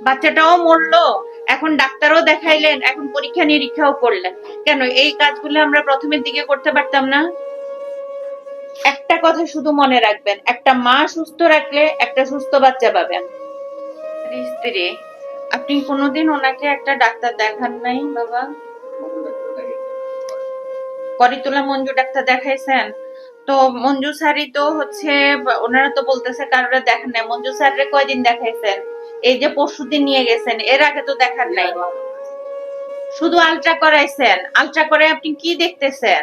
বাচ্চাটাও মরলো, এখন ডাক্তারও দেখাইলেন, এখন পরীক্ষা নিরীক্ষাও করলেন। কেন এই কাজগুলো আমরা প্রথমের দিকে করতে পারতাম না? একটা কথা শুধু মনে রাখবেন, একটা মা সুস্থ রাখলে একটা সুস্থ বাচ্চা পাবেন। স্ত্রী, আপনি কোনোদিন ওনাকে একটা ডাক্তার দেখান নাই বাবা? করিতোলা মঞ্জু ডাক্তার দেখাইছেন? তো মঞ্জু স্যারই তো হচ্ছে, ওনারা তো বলতেছে কারোর দেখান নাই। মঞ্জু স্যাররে কয়দিন দেখাইছেন? এই যে পরশুদিন নিয়ে গেছেন, এর আগে তো দেখান নাই। শুধু আলট্রা করাইছেন। আলট্রা করে আপনি কি দেখতেছেন?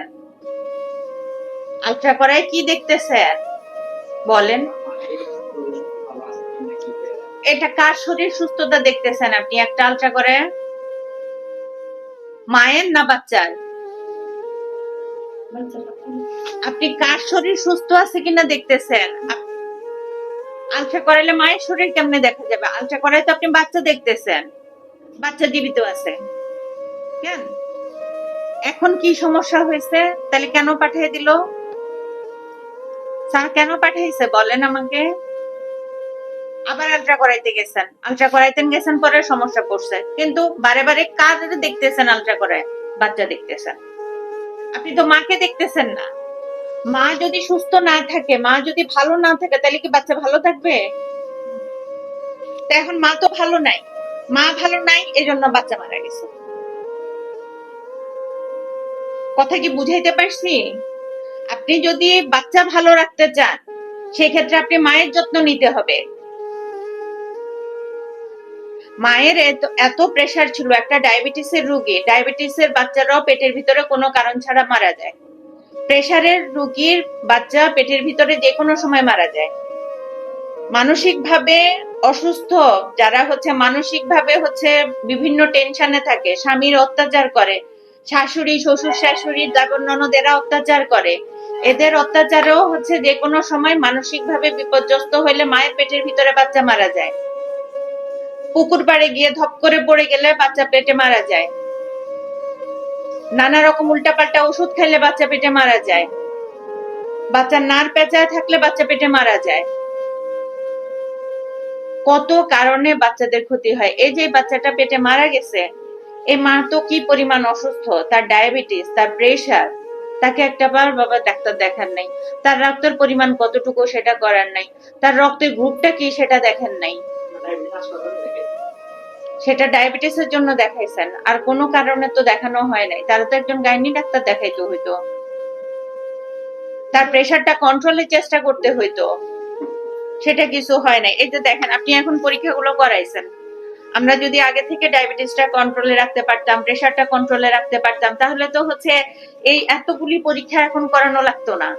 আলট্রা করায় কি দেখতেছেন বলেন? এটা কার শরীর সুস্থতা দেখতেছেন আপনি একটা আলট্রা করে? মায়ের না বাচ্চার? আপনি কার শরীর সুস্থ আছে কিনা দেখতেছেন? আলট্রা করাইলে মায়ের শরীর কেমনে দেখা যাবে? আলট্রা করাই তো আপনি বাচ্চা দেখতেছেন, বাচ্চা জীবিত আছে। কেন এখন কি সমস্যা হয়েছে? তাহলে কেন পাঠিয়ে দিল স্যার? কেন পাঠাইছে বলেন আমাকে? আবার আলট্রা করাইতে গেছেন, আলট্রা করাইতে গেছেন, পরে সমস্যা পড়ছে, কিন্তু বারে বারে কাজ দেখতেছেন আলট্রা করায়? বাচ্চা দেখতেছেন। আপনি তো মাকে দেখতেছেন না। মা যদি সুস্থ না থাকে, মা যদি ভালো না থাকে, তাহলে কি বাচ্চা ভালো থাকবে? এখন মা তো ভালো নাই, মা ভালো নাই, এজন্য বাচ্চা মারা গেছে। কথা কি বুঝাইতে পারছি? আপনি যদি বাচ্চা ভালো রাখতে চান, সেক্ষেত্রে আপনি মায়ের যত্ন নিতে হবে। মায়ের এত প্রেসার ছিল, একটা ডায়াবেটিসের রোগী, ডায়াবেটিসের বাচ্চারাও পেটের ভিতরে কোনো কারণ ছাড়া মারা যায়। প্রেসারের রোগীর বাচ্চা পেটের ভিতরে যে কোনো সময় মারা যায়। মানসিক ভাবে অসুস্থ যারা হচ্ছে, মানসিক ভাবে হচ্ছে বিভিন্ন টেনশনে থাকে, স্বামীর অত্যাচার করে, শাশুড়ি শ্বশুর শাশুড়ি দাদর ননদেরা অত্যাচার করে, এদের অত্যাচারেও হচ্ছে যে কোনো সময় মানসিক ভাবে বিপর্যস্ত হইলে মায়ের পেটের ভিতরে বাচ্চা মারা যায়। পুকুর পাড়ে গিয়ে ধপ করে পড়ে গেলে বাচ্চা পেটে মারা যায়। নানা রকম উল্টাপাল্টা ওষুধ খাইলে বাচ্চা পেটে মারা যায়। বাচ্চা নাড় পেঁচায় থাকলে বাচ্চা পেটে মারা যায়। কত কারণে বাচ্চাদের ক্ষতি হয়। এই যে বাচ্চাটা পেটে মারা গেছে, এই মা তো কি পরিমাণ অসুস্থ, তার ডায়াবেটিস, তার প্রেশার, তাকে একটাবার বাবা ডাক্তার দেখান নাই। তার রক্তের পরিমাণ কতটুকু সেটা করার নাই, তার রক্তের গ্রুপটা কি সেটা দেখেন নাই। সেটা ডায়াবেটিসের জন্য দেখাইছেন, আর কোনো কারণে তো দেখানো হয় নাই। তারা তো একজন গাইনি ডাক্তার দেখাইতে হইতো, তার প্রেশারটা কন্ট্রোলের চেষ্টা করতে হইতো, সেটা কিছু হয় নাই। এই যে দেখেন, আপনি এখন পরীক্ষাগুলো করাইছেন, আমরা যদি আগে থেকে ডায়াবেটিসটা কন্ট্রোলে রাখতে পারতাম, প্রেশারটা কন্ট্রোলে রাখতে পারতাম, তাহলে তো হচ্ছে এই এতগুলি পরীক্ষা এখন করানো লাগতো না।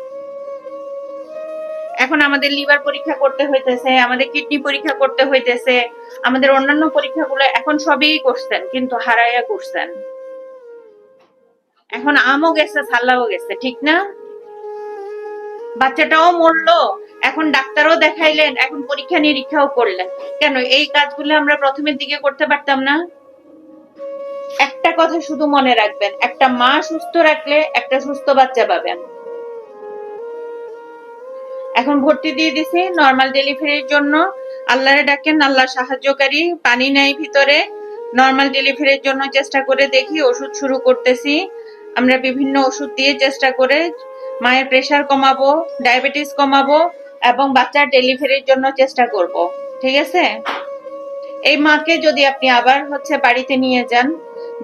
এখন আমাদের লিভার পরীক্ষা করতে হইতেছে, আমাদের কিডনি পরীক্ষা করতে হইতেছে, আমাদের অন্যান্য পরীক্ষাগুলো এখন সবই করছেন, কিন্তু হারাইয়া করছেন। এখন আমও গেছে, ছাল্লাও গেছে, ঠিক না? বাচ্চাটাও মরলো, এখন ডাক্তারও দেখাইলেন, এখন পরীক্ষা নিরীক্ষাও করলেন। কেন এই কাজগুলো আমরা প্রথমের দিকে করতে পারতাম না? একটা কথা শুধু মনে রাখবেন, একটা মা সুস্থ রাখলে একটা সুস্থ বাচ্চা পাবেন। এখন ভর্তি দিয়ে দিছি নর্মাল ডেলিভারির জন্য। আল্লাহরে ডাকেন, আল্লাহ সাহায্যকারী, পানি নাই ভিতরে। নর্মাল ডেলিভারির জন্য চেষ্টা করে দেখি, ওষুধ শুরু করতেছি আমরা, বিভিন্ন ওষুধ দিয়ে চেষ্টা করে মায়ের প্রেসার কমাবো, ডায়াবেটিস কমাবো, এবং বাচ্চার ডেলিভারির জন্য চেষ্টা করব। ঠিক আছে? এই মাকে যদি আপনি আবার হচ্ছে বাড়িতে নিয়ে যান,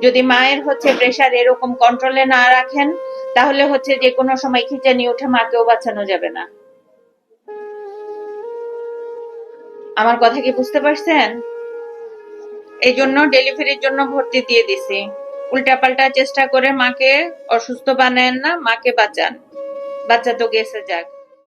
যদি মায়ের হচ্ছে প্রেসার এরকম কন্ট্রোলে না রাখেন, তাহলে হচ্ছে যে কোনো সময় খিঁচানি উঠে মাকেও বাঁচানো যাবে না। আমার কথা কি বুঝতে পারছেন? এই জন্য ডেলিভারির জন্য ভর্তি দিয়ে দিছি। উল্টাপাল্টা চেষ্টা করে মাকে অসুস্থ বানায়েন না, মাকে বাঁচান। বাচ্চা তো গেছে, যাক।